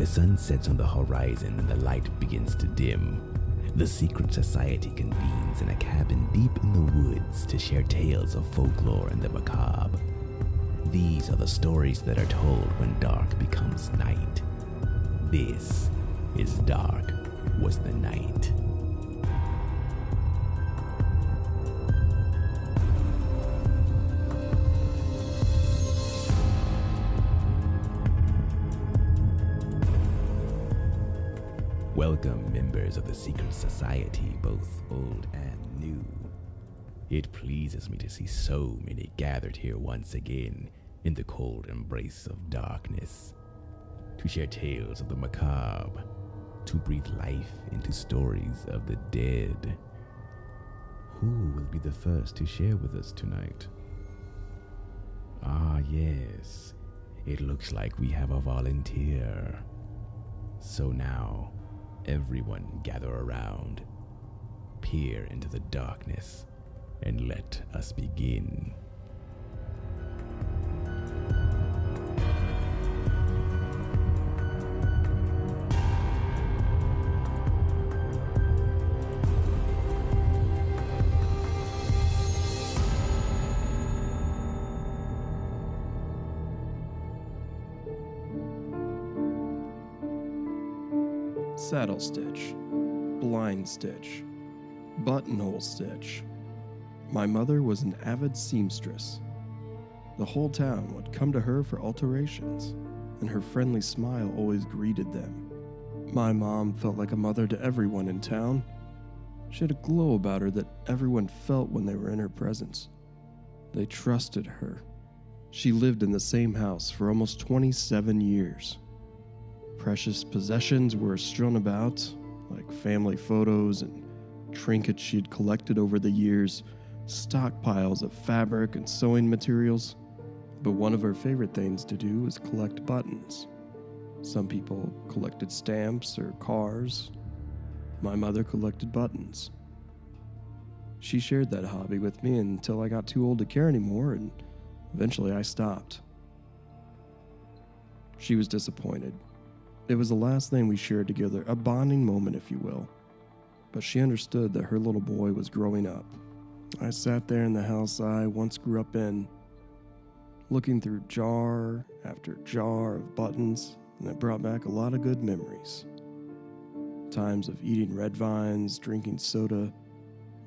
sun sets on the horizon and the light begins to dim, the secret society convenes in a cabin deep in the woods to share tales of folklore and the macabre. These are the stories that are told when dark becomes night. This is Dark Was the Night. Welcome, members of the secret society, both old and new. It pleases me to see so many gathered here once again in the cold embrace of darkness, to share tales of the macabre, to breathe life into stories of the dead. Who will be the first to share with us tonight? Ah, yes, it looks like we have a volunteer. So now, everyone gather around, peer into the darkness, and let us begin. Saddle stitch, blind stitch, buttonhole stitch. My mother was an avid seamstress. The whole town would come to her for alterations, and her friendly smile always greeted them. My mom felt like a mother to everyone in town. She had a glow about her that everyone felt when they were in her presence. They trusted her. She lived in the same house for almost 27 years. Precious possessions were strewn about, like family photos and trinkets she had collected over the years, stockpiles of fabric and sewing materials. But one of her favorite things to do was collect buttons. Some people collected stamps or cars. My mother collected buttons. She shared that hobby with me until I got too old to care anymore, and eventually I stopped. She was disappointed. It was the last thing we shared together, a bonding moment, if you will. But she understood that her little boy was growing up. I sat there in the house I once grew up in, looking through jar after jar of buttons, and it brought back a lot of good memories. Times of eating red vines, drinking soda,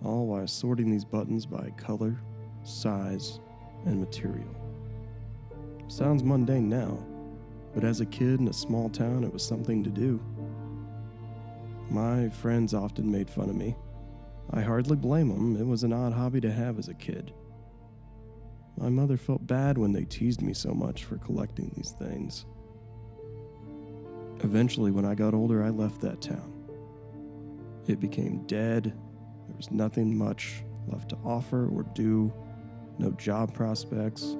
all while sorting these buttons by color, size, and material. Sounds mundane now, but as a kid in a small town, it was something to do. My friends often made fun of me. I hardly blame them. It was an odd hobby to have as a kid. My mother felt bad when they teased me so much for collecting these things. Eventually, when I got older, I left that town. It became dead. There was nothing much left to offer or do, no job prospects.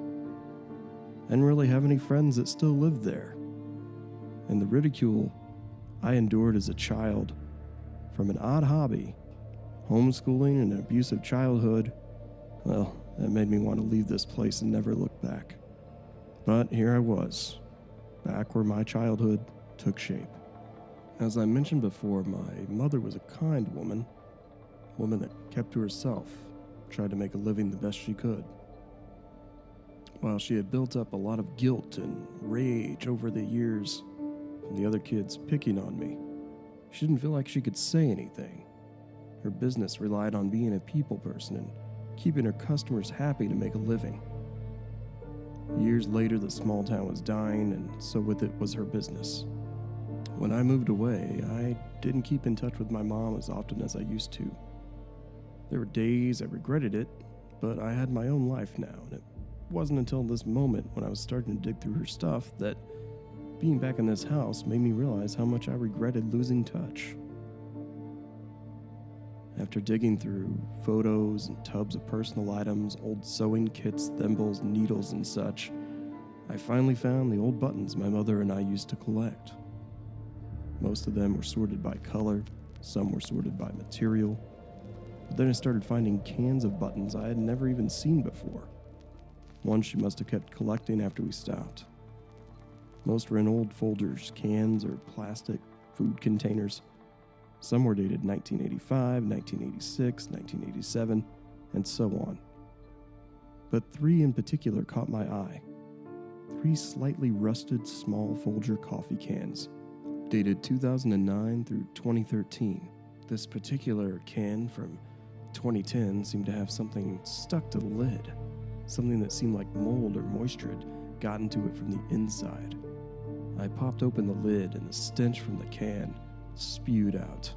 I didn't really have any friends that still lived there. And the ridicule I endured as a child from an odd hobby, homeschooling and an abusive childhood, well, that made me want to leave this place and never look back. But here I was, back where my childhood took shape. As I mentioned before, my mother was a kind woman that kept to herself, tried to make a living the best she could. While she had built up a lot of guilt and rage over the years from the other kids picking on me, she didn't feel like she could say anything. Her business relied on being a people person and keeping her customers happy to make a living. Years later, the small town was dying, and so with it was her business. When I moved away, I didn't keep in touch with my mom as often as I used to. There were days I regretted it, but I had my own life now, and it wasn't until this moment when I was starting to dig through her stuff that being back in this house made me realize how much I regretted losing touch. After digging through photos and tubs of personal items, old sewing kits, thimbles, needles, and such, I finally found the old buttons my mother and I used to collect. Most of them were sorted by color, some were sorted by material, but then I started finding cans of buttons I had never even seen before. One she must have kept collecting after we stopped. Most were in old Folgers cans or plastic food containers. Some were dated 1985, 1986, 1987, and so on. But 3 in particular caught my eye. 3 slightly rusted small Folger coffee cans, dated 2009 through 2013. This particular can from 2010 seemed to have something stuck to the lid, something that seemed like mold or moisture had gotten to it from the inside. I popped open the lid and the stench from the can spewed out.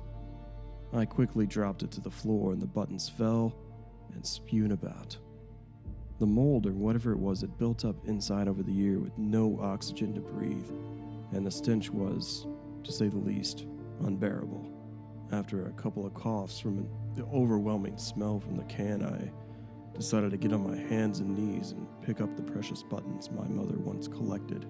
I quickly dropped it to the floor and the buttons fell and spewed about. The mold or whatever it was had built up inside over the year with no oxygen to breathe, and the stench was, to say the least, unbearable. After a couple of coughs from the overwhelming smell from the can, I decided to get on my hands and knees and pick up the precious buttons my mother once collected.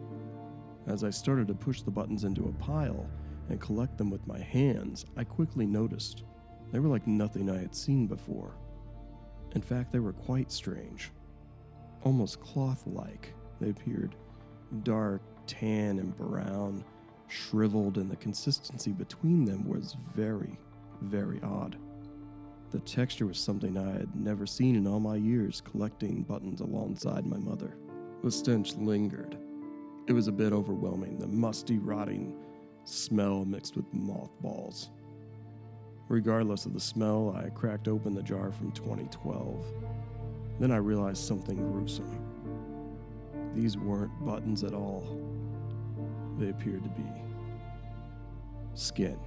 As I started to push the buttons into a pile and collect them with my hands, I quickly noticed they were like nothing I had seen before. In fact, they were quite strange. Almost cloth-like. They appeared dark, tan, and brown, shriveled, and the consistency between them was very, very odd. The texture was something I had never seen in all my years collecting buttons alongside my mother. The stench lingered. It was a bit overwhelming, the musty, rotting smell mixed with mothballs. Regardless of the smell, I cracked open the jar from 2012. Then I realized something gruesome. These weren't buttons at all. They appeared to be skin.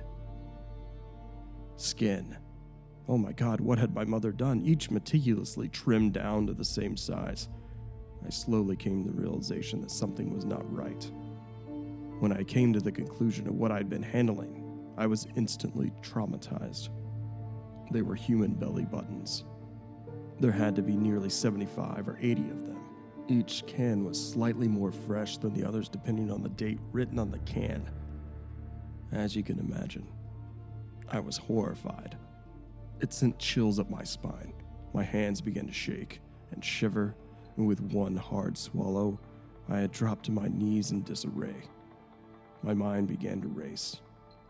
Skin. Oh my God, what had my mother done? Each meticulously trimmed down to the same size. I slowly came to the realization that something was not right. When I came to the conclusion of what I'd been handling, I was instantly traumatized. They were human belly buttons. There had to be nearly 75 or 80 of them. Each can was slightly more fresh than the others depending on the date written on the can. As you can imagine, I was horrified. It sent chills up my spine. My hands began to shake and shiver, and with one hard swallow, I had dropped to my knees in disarray. My mind began to race.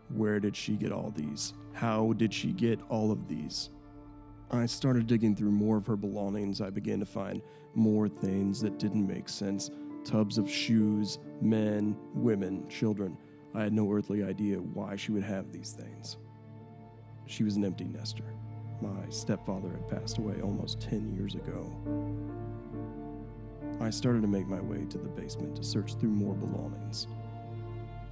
Where did she get all these? How did she get all of these? I started digging through more of her belongings. I began to find more things that didn't make sense. Tubs of shoes, men, women, children. I had no earthly idea why she would have these things. She was an empty nester. My stepfather had passed away almost 10 years ago. I started to make my way to the basement to search through more belongings.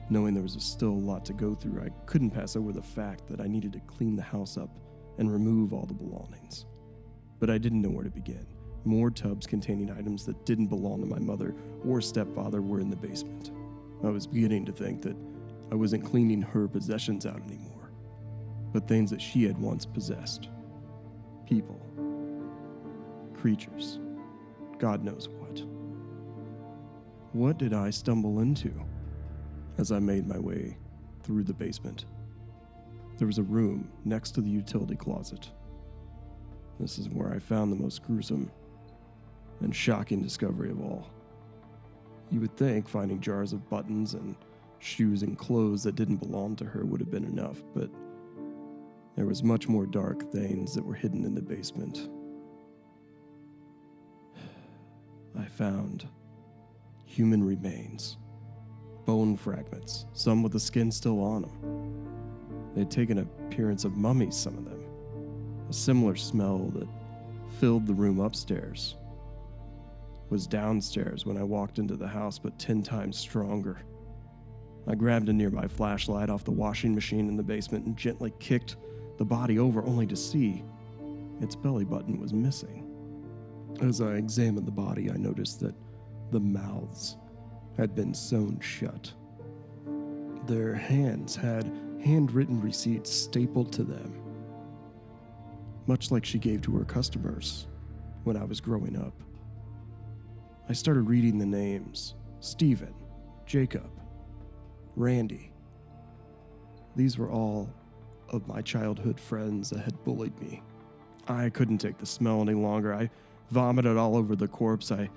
Knowing there was still a lot to go through, I couldn't pass over the fact that I needed to clean the house up and remove all the belongings. But I didn't know where to begin. More tubs containing items that didn't belong to my mother or stepfather were in the basement. I was beginning to think that I wasn't cleaning her possessions out anymore, but things that she had once possessed. People. Creatures. God knows what. What did I stumble into? As I made my way through the basement, there was a room next to the utility closet. This is where I found the most gruesome and shocking discovery of all. You would think finding jars of buttons and shoes and clothes that didn't belong to her would have been enough, but there was much more dark things that were hidden in the basement. I found human remains. Bone fragments, some with the skin still on them. They had taken an appearance of mummies, some of them. A similar smell that filled the room upstairs was downstairs when I walked into the house, but 10 times stronger. I grabbed a nearby flashlight off the washing machine in the basement and gently kicked the body over, only to see its belly button was missing. As I examined the body, I noticed that the mouths had been sewn shut. Their hands had handwritten receipts stapled to them, much like she gave to her customers when I was growing up. I started reading the names: Stephen, Jacob, Randy. These were all of my childhood friends that had bullied me. I couldn't take the smell any longer. I vomited all over the corpse. I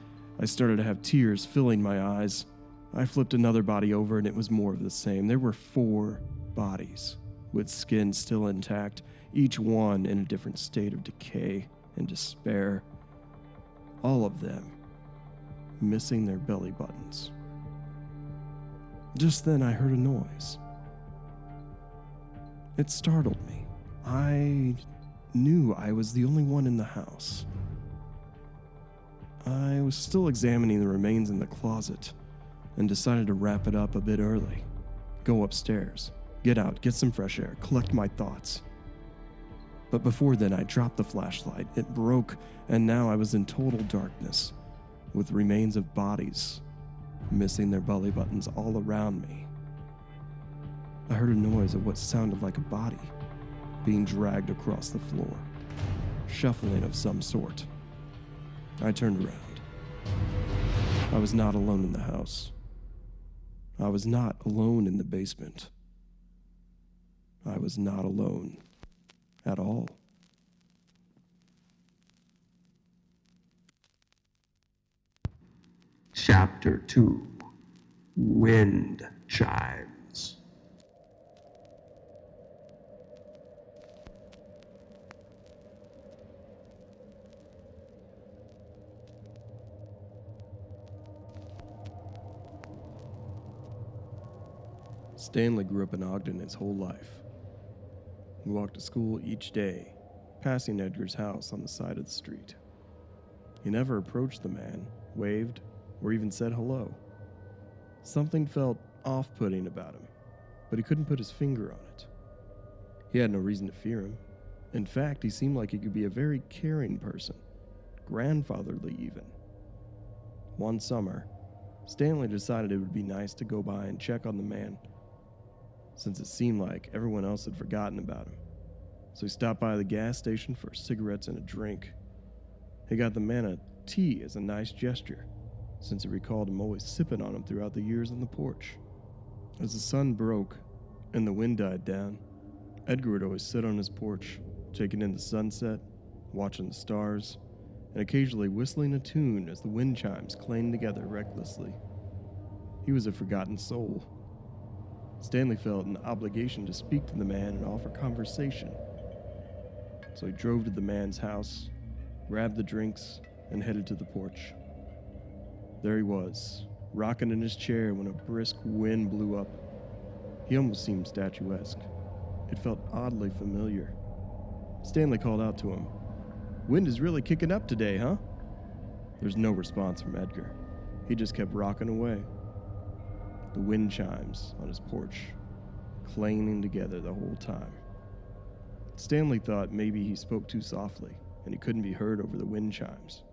started to have tears filling my eyes. I flipped another body over and it was more of the same. There were 4 bodies, with skin still intact, each one in a different state of decay and despair. All of them missing their belly buttons. Just then I heard a noise. It startled me. I knew I was the only one in the house. I was still examining the remains in the closet and decided to wrap it up a bit early. Go upstairs, get out, get some fresh air, collect my thoughts. But before then, I dropped the flashlight. It broke, and now I was in total darkness, with remains of bodies missing their belly buttons all around me. I heard a noise of what sounded like a body being dragged across the floor, shuffling of some sort. I turned around. I was not alone in the house. I was not alone in the basement. I was not alone at all. Chapter 2: Wind Chimes. Stanley grew up in Ogden his whole life. He walked to school each day, passing Edgar's house on the side of the street. He never approached the man, waved, or even said hello. Something felt off-putting about him, but he couldn't put his finger on it. He had no reason to fear him. In fact, he seemed like he could be a very caring person, grandfatherly even. One summer, Stanley decided it would be nice to go by and check on the man, since it seemed like everyone else had forgotten about him. So he stopped by the gas station for cigarettes and a drink. He got the man a tea as a nice gesture, since he recalled him always sipping on him throughout the years on the porch. As the sun broke and the wind died down, Edgar would always sit on his porch, taking in the sunset, watching the stars, and occasionally whistling a tune as the wind chimes clanged together recklessly. He was a forgotten soul. Stanley felt an obligation to speak to the man and offer conversation. So he drove to the man's house, grabbed the drinks, and headed to the porch. There he was, rocking in his chair when a brisk wind blew up. He almost seemed statuesque. It felt oddly familiar. Stanley called out to him, "Wind is really kicking up today, huh?" There's no response from Edgar. He just kept rocking away. The wind chimes on his porch, clanging together the whole time. Stanley thought maybe he spoke too softly and he couldn't be heard over the wind chimes.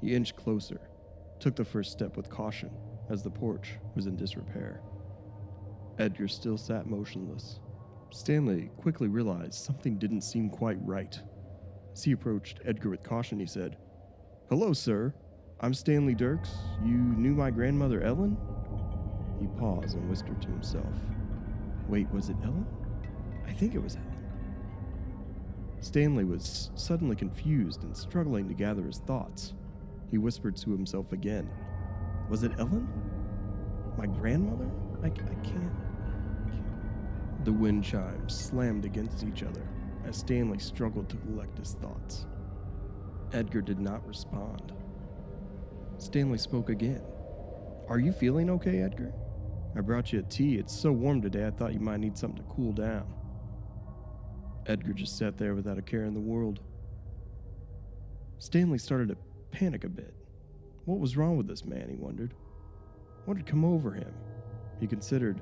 He inched closer, took the first step with caution as the porch was in disrepair. Edgar still sat motionless. Stanley quickly realized something didn't seem quite right. As he approached Edgar with caution, he said, "Hello, sir. I'm Stanley Dirks. You knew my grandmother Ellen?" He paused and whispered to himself, "Wait, was it Ellen? I think it was Ellen." Stanley was suddenly confused and struggling to gather his thoughts. He whispered to himself again, "Was it Ellen? My grandmother? I can't." The wind chimes slammed against each other as Stanley struggled to collect his thoughts. Edgar did not respond. Stanley spoke again. "Are you feeling okay, Edgar? I brought you a tea. It's so warm today I thought you might need something to cool down." Edgar just sat there without a care in the world. Stanley started to panic a bit. What was wrong with this man, he wondered. What had come over him? He considered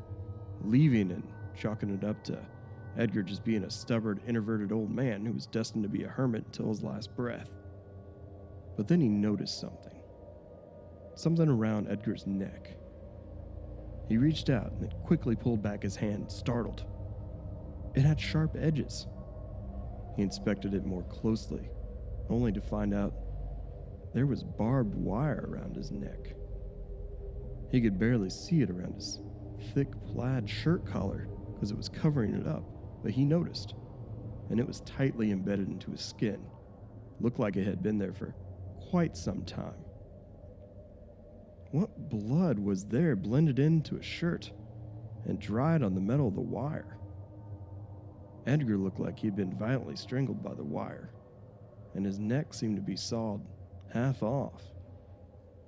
leaving and chalking it up to Edgar just being a stubborn, introverted old man who was destined to be a hermit until his last breath. But then he noticed something. Something around Edgar's neck. He reached out and then quickly pulled back his hand, startled. It had sharp edges. He inspected it more closely, only to find out there was barbed wire around his neck. He could barely see it around his thick plaid shirt collar because it was covering it up, but he noticed, and it was tightly embedded into his skin. Looked like it had been there for quite some time. What blood was there blended into his shirt and dried on the metal of the wire? Edgar looked like he'd been violently strangled by the wire, and his neck seemed to be sawed half off.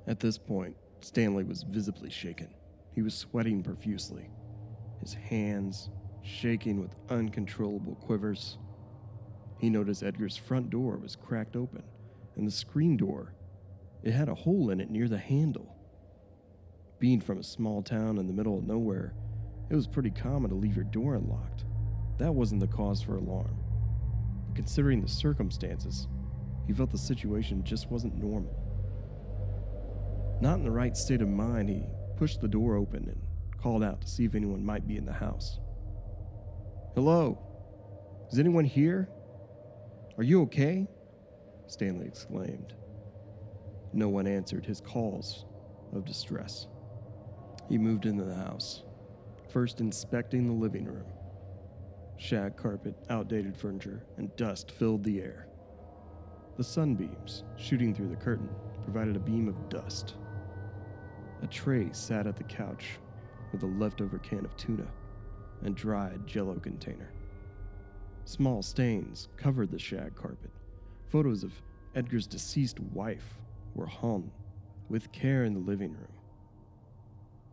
At this point, Stanley was visibly shaken. He was sweating profusely, his hands shaking with uncontrollable quivers. He noticed Edgar's front door was cracked open, and the screen door, it had a hole in it near the handle. Being from a small town in the middle of nowhere, it was pretty common to leave your door unlocked. That wasn't the cause for alarm. But considering the circumstances, he felt the situation just wasn't normal. Not in the right state of mind, he pushed the door open and called out to see if anyone might be in the house. "Hello? Is anyone here? Are you okay?" Stanley exclaimed. No one answered his calls of distress. He moved into the house, first inspecting the living room. Shag carpet, outdated furniture, and dust filled the air. The sunbeams, shooting through the curtain, provided a beam of dust. A tray sat at the couch with a leftover can of tuna and dried Jell-O container. Small stains covered the shag carpet. Photos of Edgar's deceased wife were hung with care in the living room.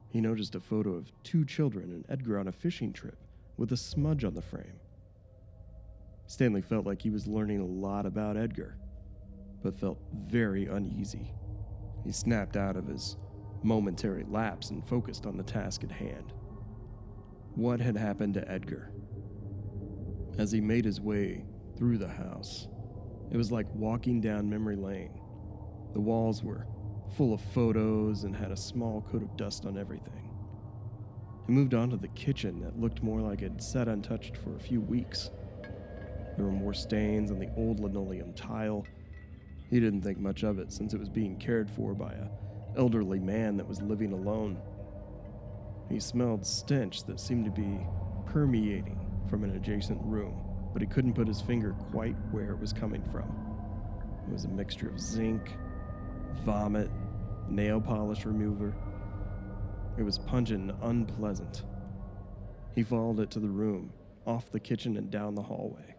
He noticed a photo of 2 children and Edgar on a fishing trip with a smudge on the frame. Stanley felt like he was learning a lot about Edgar, but felt very uneasy. He snapped out of his momentary lapse and focused on the task at hand. What had happened to Edgar? As he made his way through the house, it was like walking down memory lane. The walls were full of photos and had a small coat of dust on everything. He moved on to the kitchen that looked more like it had sat untouched for a few weeks. There were more stains on the old linoleum tile. He didn't think much of it since it was being cared for by an elderly man that was living alone. He smelled stench that seemed to be permeating from an adjacent room, but he couldn't put his finger quite where it was coming from. It was a mixture of zinc, vomit, nail polish remover. It was pungent and unpleasant. He followed it to the room, off the kitchen and down the hallway.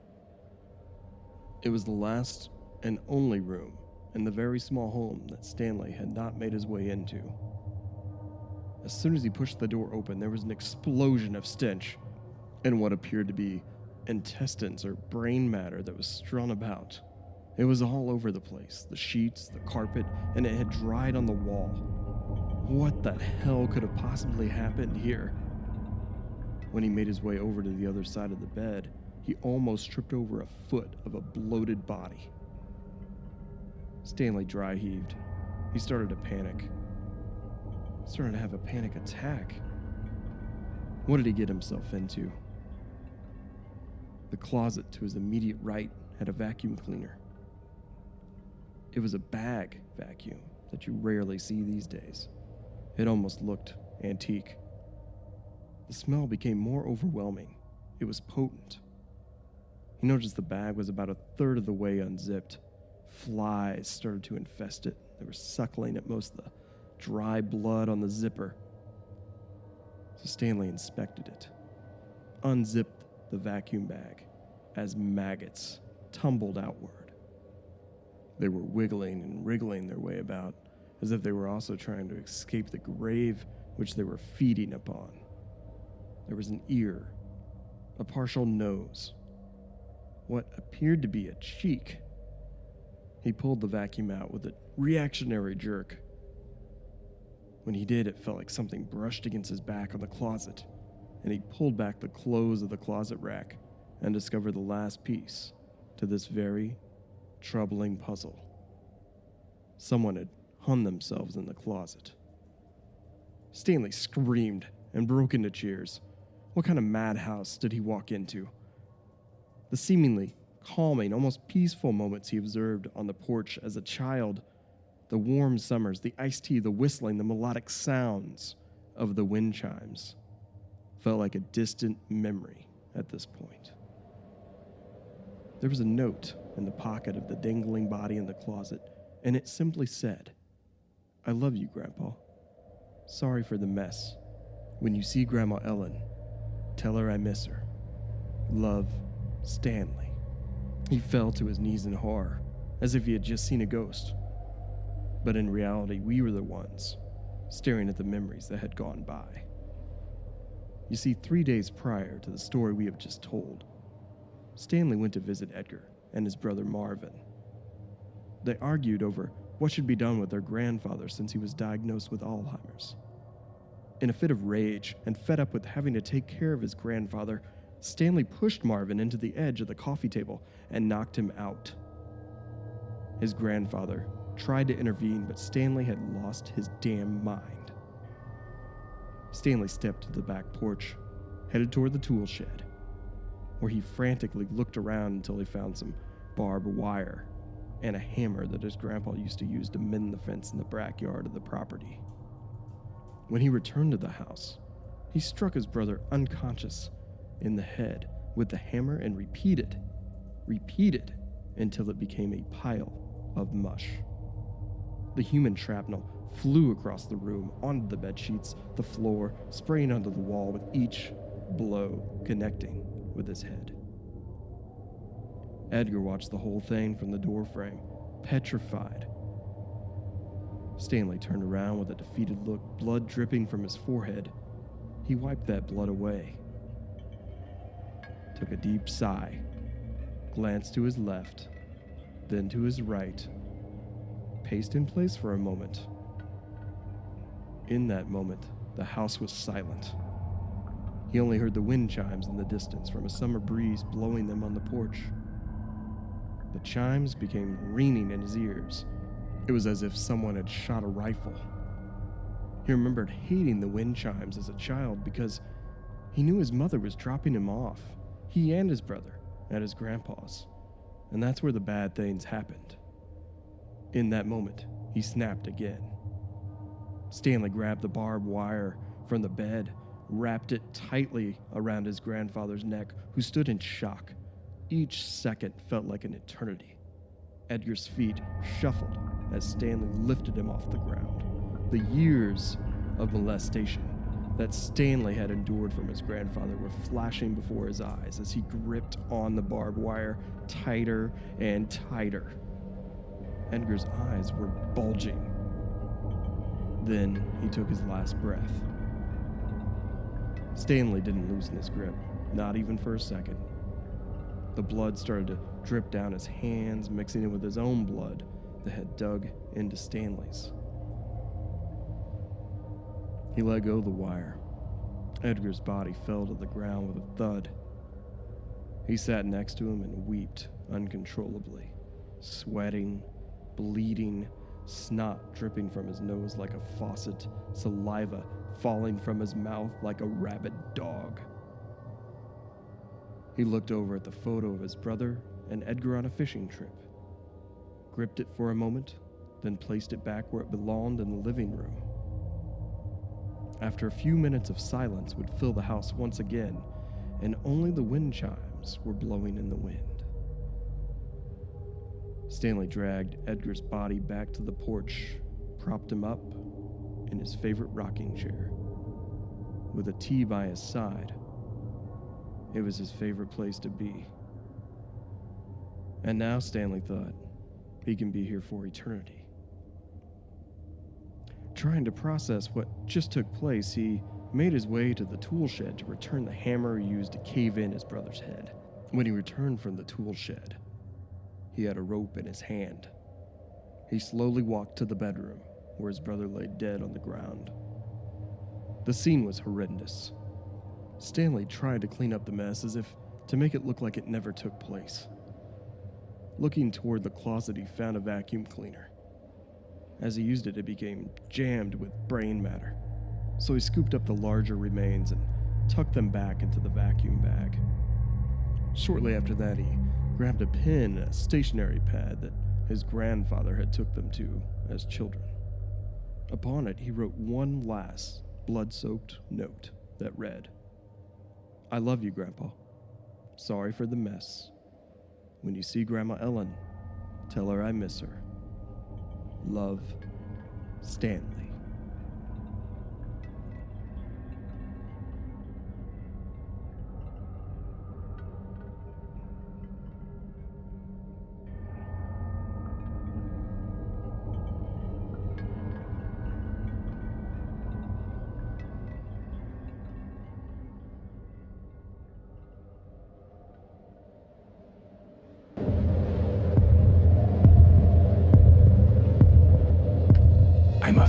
It was the last and only room in the very small home that Stanley had not made his way into. As soon as he pushed the door open, there was an explosion of stench and what appeared to be intestines or brain matter that was strewn about. It was all over the place, the sheets, the carpet, and it had dried on the wall. What the hell could have possibly happened here? When he made his way over to the other side of the bed, he almost tripped over a foot of a bloated body. Stanley dry heaved. He started to panic. Started to have a panic attack. What did he get himself into? The closet to his immediate right had a vacuum cleaner. It was a bag vacuum that you rarely see these days. It almost looked antique. The smell became more overwhelming. It was potent. He noticed the bag was about a third of the way unzipped. Flies started to infest it. They were suckling at most of the dry blood on the zipper. So Stanley inspected it, unzipped the vacuum bag as maggots tumbled outward. They were wiggling and wriggling their way about, as if they were also trying to escape the grave which they were feeding upon. There was an ear, a partial nose, what appeared to be a cheek. He pulled the vacuum out with a reactionary jerk. When he did, it felt like something brushed against his back on the closet, and he pulled back the clothes of the closet rack and discovered the last piece to this very troubling puzzle. Someone had hung themselves in the closet. Stanley screamed and broke into cheers. What kind of madhouse did he walk into? The seemingly calming, almost peaceful moments he observed on the porch as a child, the warm summers, the iced tea, the whistling, the melodic sounds of the wind chimes, felt like a distant memory at this point. There was a note in the pocket of the dangling body in the closet, and it simply said, "I love you, Grandpa." Sorry for the mess. When you see Grandma Ellen, tell her I miss her. Love, Stanley. He fell to his knees in horror, as if he had just seen a ghost. But in reality, we were the ones staring at the memories that had gone by. You see, 3 days prior to the story we have just told, Stanley went to visit Edgar and his brother Marvin. They argued over what should be done with their grandfather since he was diagnosed with Alzheimer's. In a fit of rage and fed up with having to take care of his grandfather, Stanley pushed Marvin into the edge of the coffee table and knocked him out. His grandfather tried to intervene, but Stanley had lost his damn mind. Stanley stepped to the back porch, headed toward the tool shed, where he frantically looked around until he found some barbed wire and a hammer that his grandpa used to use to mend the fence in the backyard of the property. When he returned to the house, he struck his brother unconscious in the head with the hammer and repeated until it became a pile of mush. The human shrapnel flew across the room, onto the bed sheets, the floor, spraying onto the wall with each blow connecting with his head. Edgar watched the whole thing from the doorframe, petrified. Stanley turned around with a defeated look, blood dripping from his forehead. He wiped that blood away, took a deep sigh, glanced to his left, then to his right, paced in place for a moment. In that moment, the house was silent. He only heard the wind chimes in the distance from a summer breeze blowing them on the porch. The chimes became ringing in his ears. It was as if someone had shot a rifle. He remembered hating the wind chimes as a child because he knew his mother was dropping him off, he and his brother, at his grandpa's, and that's where the bad things happened. In that moment, he snapped again. Stanley grabbed the barbed wire from the bed, wrapped it tightly around his grandfather's neck, who stood in shock. Each second felt like an eternity. Edgar's feet shuffled as Stanley lifted him off the ground. The years of molestation that Stanley had endured from his grandfather were flashing before his eyes as he gripped on the barbed wire tighter and tighter. Edgar's eyes were bulging. Then he took his last breath. Stanley didn't loosen his grip, not even for a second. The blood started to drip down his hands, mixing in with his own blood that had dug into Stanley's. He let go of the wire. Edgar's body fell to the ground with a thud. He sat next to him and wept uncontrollably, sweating, bleeding, snot dripping from his nose like a faucet, saliva falling from his mouth like a rabid dog. He looked over at the photo of his brother and Edgar on a fishing trip, gripped it for a moment, then placed it back where it belonged in the living room. After a few minutes of silence would fill the house once again, and only the wind chimes were blowing in the wind. Stanley dragged Edgar's body back to the porch, propped him up in his favorite rocking chair. With a tea by his side, it was his favorite place to be. And now Stanley thought he can be here for eternity. Trying to process what just took place, he made his way to the tool shed to return the hammer he used to cave in his brother's head. When he returned from the tool shed, he had a rope in his hand. He slowly walked to the bedroom where his brother lay dead on the ground. The scene was horrendous. Stanley tried to clean up the mess as if to make it look like it never took place. Looking toward the closet, he found a vacuum cleaner. As he used it, it became jammed with brain matter. So he scooped up the larger remains and tucked them back into the vacuum bag. Shortly after that, he grabbed a pen and a stationery pad that his grandfather had took them to as children. Upon it, he wrote one last blood-soaked note that read, "I love you, Grandpa. Sorry for the mess. When you see Grandma Ellen, tell her I miss her. Love, Stanley."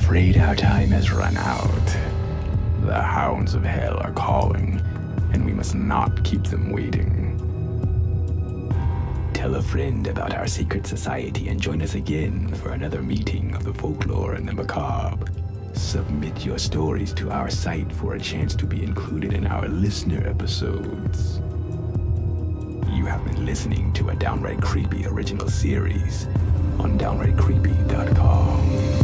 afraid our time has run out. The hounds of hell are calling, and we must not keep them waiting. Tell a friend about our secret society and join us again for another meeting of the folklore and the macabre. Submit your stories to our site for a chance to be included in our listener episodes. You have been listening to a Downright Creepy original series on downrightcreepy.com.